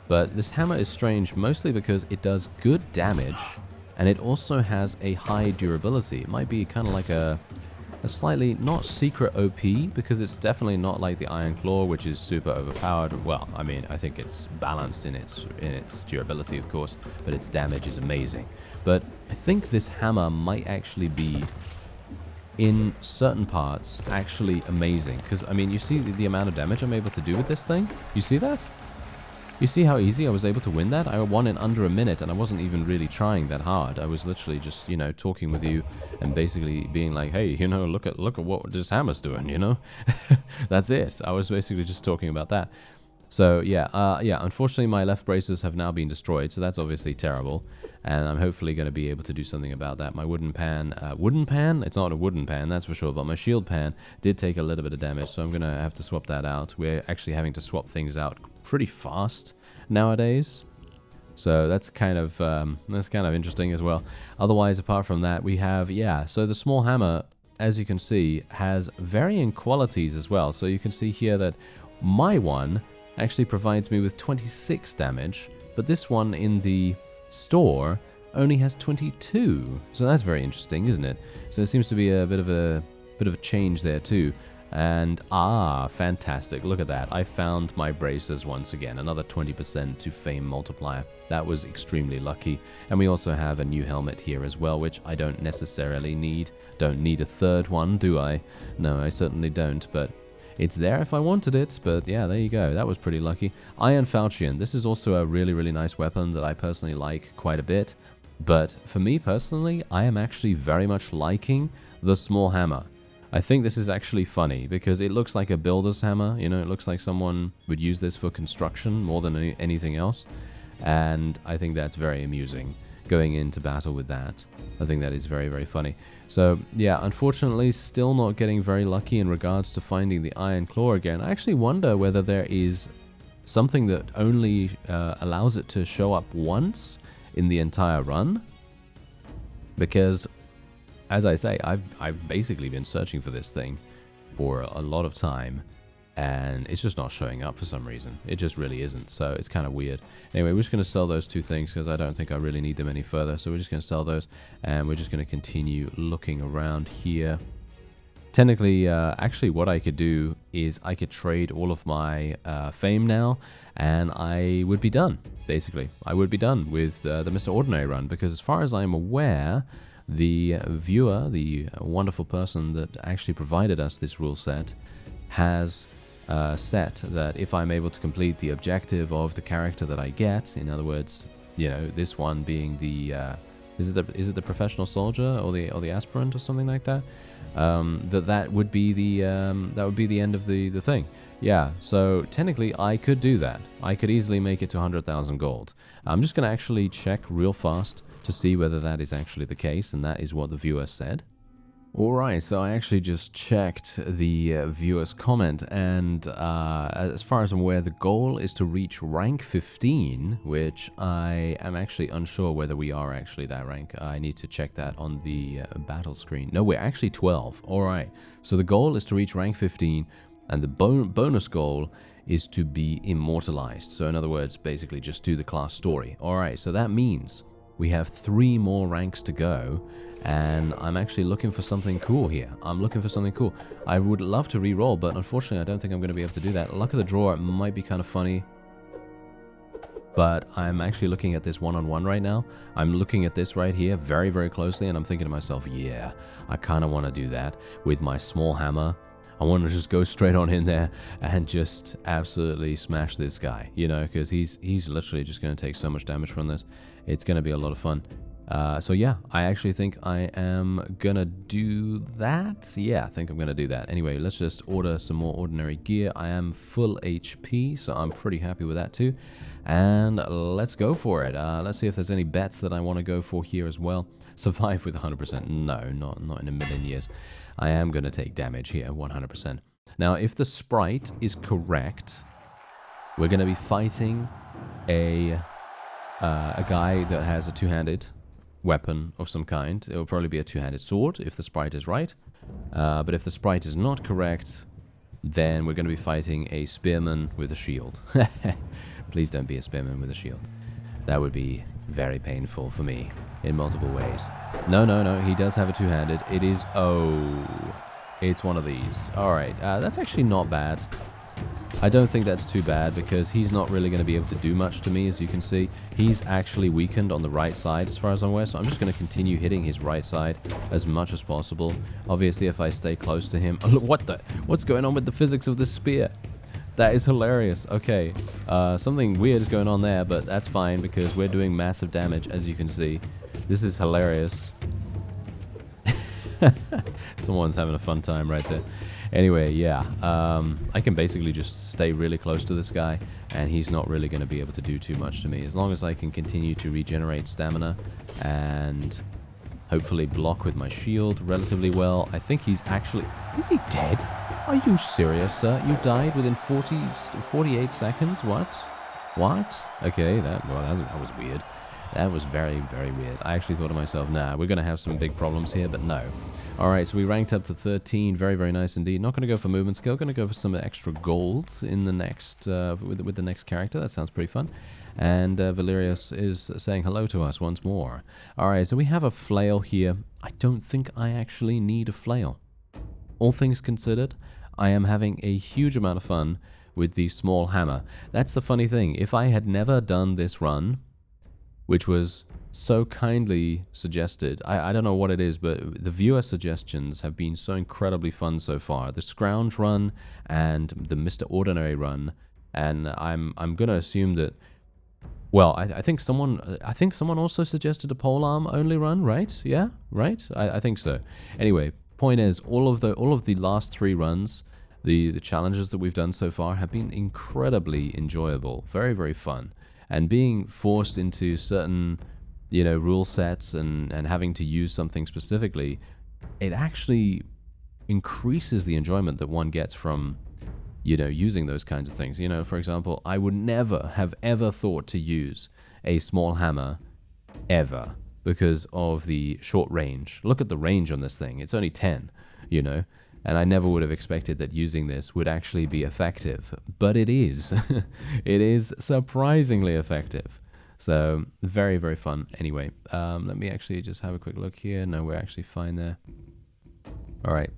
but this hammer is strange mostly because it does good damage and it also has a high durability. It might be kind of like a slightly not secret OP because it's definitely not like the Iron Claw, which is super overpowered. Well, I mean, I think it's balanced in its durability, of course, but its damage is amazing. But I think this hammer might actually be, in certain parts, actually amazing. Because, I mean, you see the amount of damage I'm able to do with this thing? You see that? You see how easy I was able to win that? I won in under a minute, and I wasn't even really trying that hard. I was literally just, you know, talking with you and basically being like, hey, you know, look at what this hammer's doing, you know? That's it. I was basically just talking about that. So, yeah, unfortunately my left braces have now been destroyed, so that's obviously terrible. And I'm hopefully going to be able to do something about that. My wooden pan, it's not a wooden pan, that's for sure, but my shield pan did take a little bit of damage, so I'm going to have to swap that out. We're actually having to swap things out pretty fast nowadays. So that's kind of interesting as well. Otherwise, apart from that, we have, yeah, so the small hammer, as you can see, has varying qualities as well. So you can see here that my one actually provides me with 26 damage, but this one in the store only has 22. So that's very interesting, isn't it? So it seems to be a bit of a change there too. And fantastic, look at that. I found my braces once again, another 20% to fame multiplier. That was extremely lucky. And we also have a new helmet here as well, which I don't necessarily need. Don't need a third one, do I? No, I certainly don't, but it's there if I wanted it. But yeah, there you go. That was pretty lucky. Iron Falchion. This is also a really, really nice weapon that I personally like quite a bit. But for me personally, I am actually very much liking the small hammer. I think this is actually funny because it looks like a builder's hammer. You know, it looks like someone would use this for construction more than anything else. And I think that's very amusing going into battle with that. I think that is very, very funny. So yeah, unfortunately, still not getting very lucky in regards to finding the Iron Claw again. I actually wonder whether there is something that only allows it to show up once in the entire run. Because, as I say, I've basically been searching for this thing for a lot of time, and it's just not showing up for some reason. It just really isn't, so it's kind of weird. Anyway, we're just going to sell those two things because I don't think I really need them any further, so we're just going to sell those, and we're just going to continue looking around here. Technically, actually, what I could do is I could trade all of my fame now, and I would be done, basically. I would be done with the Mr. Ordinary run, because as far as I'm aware, the viewer, the wonderful person that actually provided us this rule set, has set that if I'm able to complete the objective of the character that I get, in other words, you know, this one being the is it the professional soldier or the aspirant or something like that, that would be the end of the thing. Yeah, so technically I could do that. I could easily make it to 100,000 gold. I'm just going to actually check real fast to see whether that is actually the case, and that is what the viewer said. Alright, so I actually just checked the viewer's comment, and as far as I'm aware, the goal is to reach rank 15, which I am actually unsure whether we are actually that rank. I need to check that on the battle screen. No, we're actually 12. Alright, so the goal is to reach rank 15, and the bonus goal is to be immortalized. So in other words, basically just do the class story. Alright, so that means we have 3 more ranks to go, and I'm actually looking for something cool here. I'm looking for something cool. I would love to re-roll, but unfortunately I don't think I'm going to be able to do that. Luck of the draw might be kind of funny, but I'm actually looking at this one-on-one right now. I'm looking at this right here very, very closely, and I'm thinking to myself, yeah, I kind of want to do that with my small hammer. I want to just go straight on in there and just absolutely smash this guy, you know, because he's literally just going to take so much damage from this. It's going to be a lot of fun. So yeah, I actually think I am going to do that. Yeah, I think I'm going to do that. Anyway, let's just order some more ordinary gear. I am full HP, so I'm pretty happy with that too. And let's go for it. Let's see if there's any bets that I want to go for here as well. Survive with 100%. No, not in a million years. I am going to take damage here, 100%. Now, if the sprite is correct, we're going to be fighting a guy that has a two-handed weapon of some kind. It will probably be a two-handed sword if the sprite is right. But if the sprite is not correct, then we're going to be fighting a spearman with a shield. Please don't be a spearman with a shield. That would be very painful for me in multiple ways. No, he does have a two-handed. It is, it's one of these. Alright, that's actually not bad. I don't think that's too bad because he's not really going to be able to do much to me, as you can see. He's actually weakened on the right side as far as I'm aware, so I'm just going to continue hitting his right side as much as possible. Obviously, if I stay close to him... Oh, what's going on with the physics of this spear? That is hilarious. Okay, something weird is going on there, but that's fine because we're doing massive damage, as you can see. This is hilarious. Someone's having a fun time right there. Anyway, yeah, I can basically just stay really close to this guy, and he's not really going to be able to do too much to me. As long as I can continue to regenerate stamina and hopefully block with my shield relatively well. I think he's actually... Is he dead? Are you serious, sir? You died within 48 seconds? What? Okay, that was weird. That was very, very weird. I actually thought to myself, nah, we're going to have some big problems here, but no. Alright, so we ranked up to 13. Very, very nice indeed. Not going to go for movement skill. Going to go for some extra gold in the next, with the next character. That sounds pretty fun. And Valerius is saying hello to us once more. Alright, so we have a flail here. I don't think I actually need a flail. All things considered, I am having a huge amount of fun with the small hammer. That's the funny thing. If I had never done this run, which was so kindly suggested. I don't know what it is, but the viewer suggestions have been so incredibly fun so far. The Scrounge run and the Mr. Ordinary run, and I'm going to assume that. Well, I think someone also suggested a polearm only run, right? Yeah, right. I think so. Anyway, point is, all of the last 3 runs, the challenges that we've done so far have been incredibly enjoyable, very, very fun. And being forced into certain, rule sets and having to use something specifically, it actually increases the enjoyment that one gets from you know, using those kinds of things. You know, for example, I would never have ever thought to use a small hammer ever because of the short range. Look at the range on this thing. It's only 10, you know, and I never would have expected that using this would actually be effective, but it is. It is surprisingly effective. So very, very fun. Anyway, let me actually just have a quick look here. No, we're actually fine there. All right.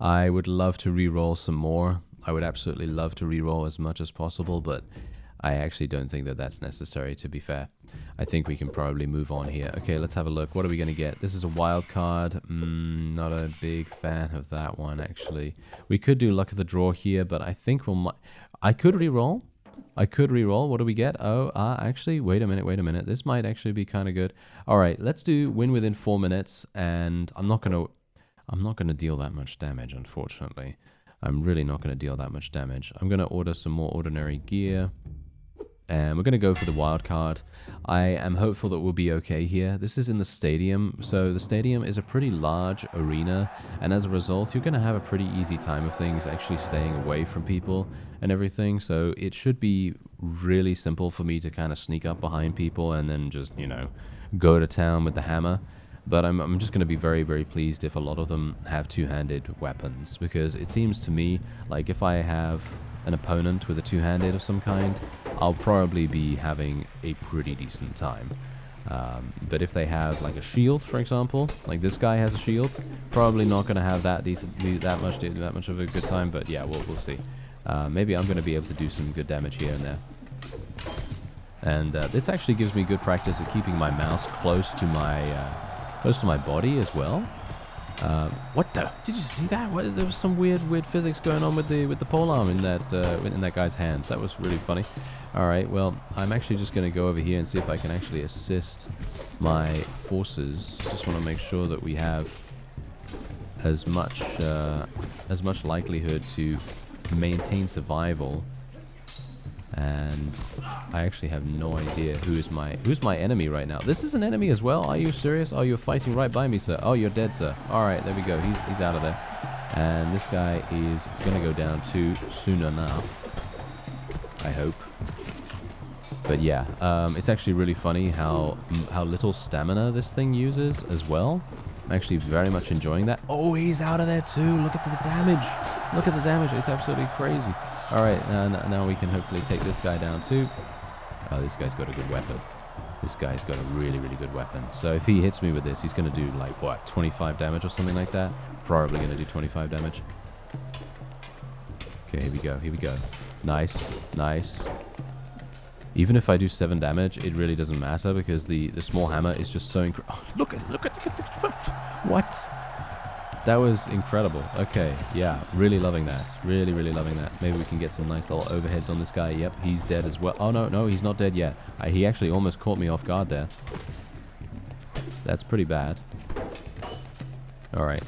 I would love to re-roll some more. I would absolutely love to re-roll as much as possible, but I actually don't think that that's necessary, to be fair. I think we can probably move on here. Okay, let's have a look. What are we going to get? This is a wild card. Not a big fan of that one, actually. We could do luck of the draw here, but I think I could re-roll. What do we get? Oh, actually, wait a minute. This might actually be kind of good. All right, let's do win within 4 minutes, and I'm not gonna deal that much damage, unfortunately. I'm really not gonna deal that much damage. I'm gonna order some more ordinary gear, and we're gonna go for the wild card. I am hopeful that we'll be okay here. This is in the stadium, so the stadium is a pretty large arena, and as a result, you're gonna have a pretty easy time of things actually staying away from people and everything. So it should be really simple for me to kind of sneak up behind people and then just, you know, go to town with the hammer. But I'm just going to be very, very pleased if a lot of them have two-handed weapons, because it seems to me like if I have an opponent with a two-handed of some kind, I'll probably be having a pretty decent time. But if they have like a shield, for example, like this guy has a shield, probably not going to have that much of a good time. But yeah, we'll see. Maybe I'm going to be able to do some good damage here and there. And this actually gives me good practice at keeping my mouse close to my body as well. What the? Did you see that? There was some weird physics going on with the polearm in that guy's hands. That was really funny. All right, well, I'm actually just going to go over here and see if I can actually assist my forces. Just want to make sure that we have as much likelihood to maintain survival. And I actually have no idea who's my enemy right now. This is an enemy as well? Are you serious? Oh, you're fighting right by me, sir. Oh, you're dead, sir. All right, there we go. He's out of there. And this guy is going to go down too soon enough, I hope. But yeah, it's actually really funny how little stamina this thing uses as well. I'm actually very much enjoying that. Oh, he's out of there too. Look at the damage. Look at the damage. It's absolutely crazy. All right, now we can hopefully take this guy down too. Oh, this guy's got a good weapon. This guy's got a really, really good weapon. So if he hits me with this, he's going to do like, what, 25 damage or something like that? Probably going to do 25 damage. Okay, here we go. Nice. Even if I do 7 damage, it really doesn't matter because the small hammer is just so incredible. Oh, look at what? That was incredible. Okay, yeah, really loving that. Really, really loving that. Maybe we can get some nice little overheads on this guy. Yep, he's dead as well. Oh, no, he's not dead yet. He actually almost caught me off guard there. That's pretty bad. All right.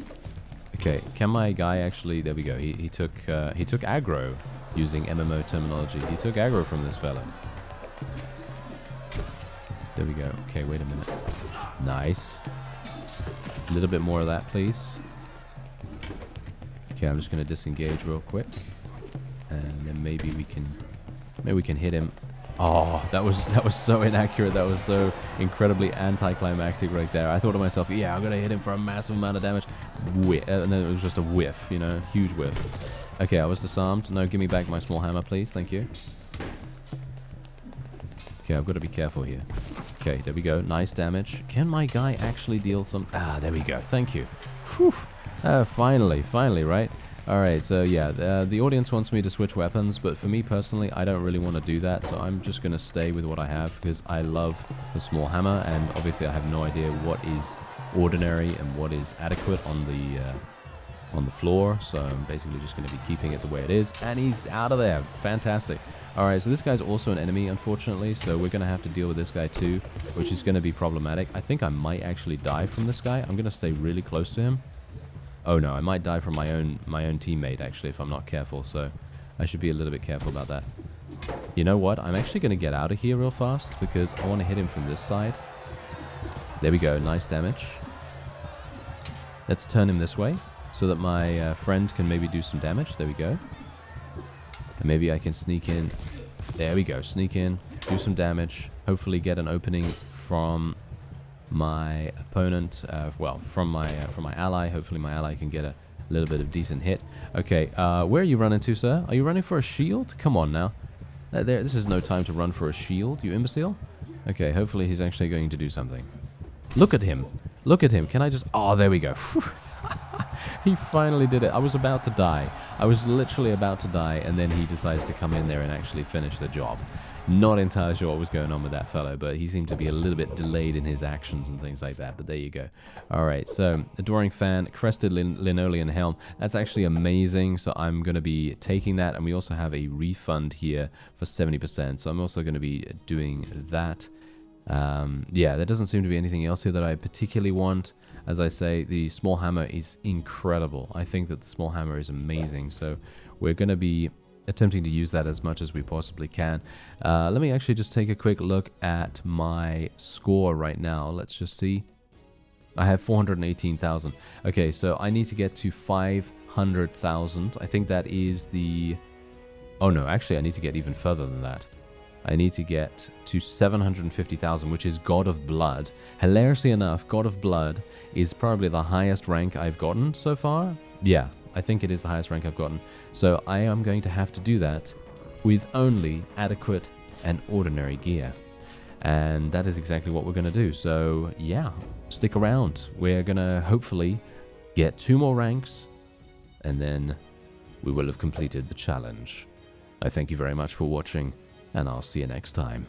Okay, can my guy actually... There we go. He took aggro using MMO terminology. He took aggro from this fella. There we go. Okay, wait a minute. Nice. A little bit more of that, please. Okay, I'm just going to disengage real quick. And then maybe we can hit him. Oh, that was so inaccurate. That was so incredibly anticlimactic right there. I thought to myself, yeah, I'm going to hit him for a massive amount of damage. And then it was just a whiff, you know, huge whiff. Okay, I was disarmed. No, give me back my small hammer, please. Thank you. Okay, I've got to be careful here. Okay, there we go. Nice damage. Can my guy actually deal some... Ah, there we go. Thank you. Whew. Finally, right? Alright, so yeah, the audience wants me to switch weapons, but for me personally, I don't really want to do that, so I'm just going to stay with what I have, because I love the small hammer, and obviously I have no idea what is ordinary and what is adequate on the floor, so I'm basically just going to be keeping it the way it is, and he's out of there. Fantastic. Alright, so this guy's also an enemy, unfortunately, so we're going to have to deal with this guy too, which is going to be problematic. I think I might actually die from this guy. I'm going to stay really close to him. Oh no, I might die from my own teammate, actually, if I'm not careful, so I should be a little bit careful about that. You know what? I'm actually going to get out of here real fast, because I want to hit him from this side. There we go, nice damage. Let's turn him this way, so that my friend can maybe do some damage. There we go. And maybe I can sneak in. There we go. Sneak in, do some damage. Hopefully get an opening from my opponent. Well, from my ally. Hopefully my ally can get a little bit of decent hit. Okay, where are you running to, sir? Are you running for a shield? Come on now. This is no time to run for a shield, you imbecile. Okay, hopefully he's actually going to do something. Look at him. Look at him. Can I just... Oh, there we go. He finally did it. I was about to die. I was literally about to die, and then he decides to come in there and actually finish the job. Not entirely sure what was going on with that fellow, but he seemed to be a little bit delayed in his actions and things like that, but there you go. Alright, so, Adoring Fan, Crested Linoleum Helm. That's actually amazing, so I'm going to be taking that, and we also have a refund here for 70%, so I'm also going to be doing that. Yeah, there doesn't seem to be anything else here that I particularly want. As I say, the small hammer is incredible. I think that the small hammer is amazing, so we're going to be attempting to use that as much as we possibly can. Let me actually just take a quick look at my score right now. Let's just see. I have 418,000. Okay, so I need to get to 500,000. I think that is the... Oh no, actually I need to get even further than that. I need to get to 750,000, which is God of Blood. Hilariously enough, God of Blood is probably the highest rank I've gotten so far. Yeah, I think it is the highest rank I've gotten. So I am going to have to do that with only adequate and ordinary gear. And that is exactly what we're going to do. So yeah, stick around. We're going to hopefully get 2 more ranks, and then we will have completed the challenge. I thank you very much for watching, and I'll see you next time.